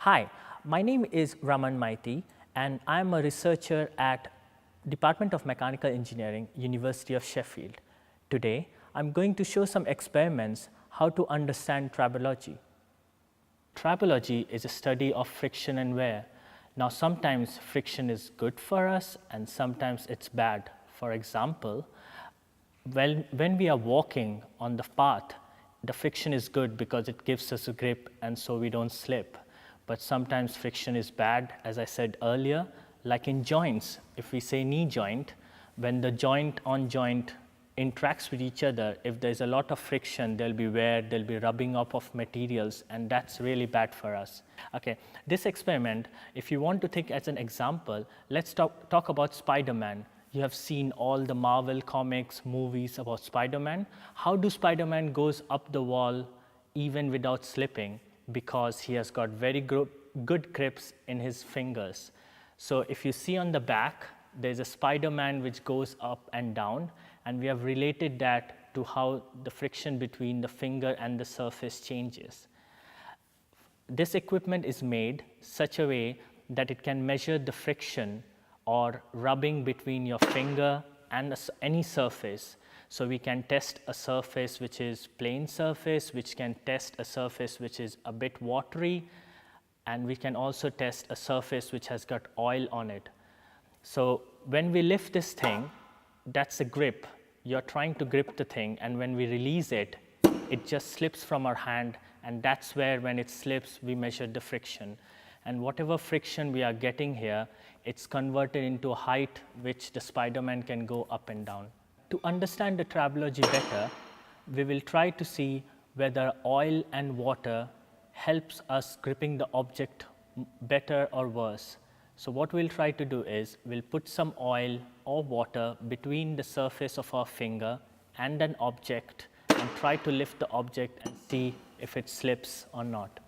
Hi, my name is Raman Maiti and I'm a researcher at Department of Mechanical Engineering, University of Sheffield. Today, I'm going to show some experiments how to understand tribology. Tribology is a study of friction and wear. Now, sometimes friction is good for us and sometimes it's bad. For example, when we are walking on the path, the friction is good because it gives us a grip and so we don't slip. But sometimes friction is bad, as I said earlier, like in joints. If we say knee joint, when the joint on joint interacts with each other, if there's a lot of friction, there'll be wear, there'll be rubbing up of materials, and that's really bad for us. Okay, this experiment, if you want to think as an example, let's talk about Spider-Man. You have seen all the Marvel comics, movies about Spider-Man. How do Spider-Man goes up the wall even without slipping? Because he has got very good grips in his fingers. So if you see on the back, there's a Spider-Man which goes up and down, and we have related that to how the friction between the finger and the surface changes. This equipment is made such a way that it can measure the friction or rubbing between your finger and any surface. So we can test a surface which is plain surface, which can test a surface which is a bit watery, and we can also test a surface which has got oil on it. So when we lift this thing, that's a grip. You're trying to grip the thing, and when we release it, it just slips from our hand, and that's where when it slips, we measure the friction. And whatever friction we are getting here, it's converted into a height which the Spider-Man can go up and down. To understand the tribology better, we will try to see whether oil and water helps us gripping the object better or worse. So what we'll try to do is, we'll put some oil or water between the surface of our finger and an object and try to lift the object and see if it slips or not.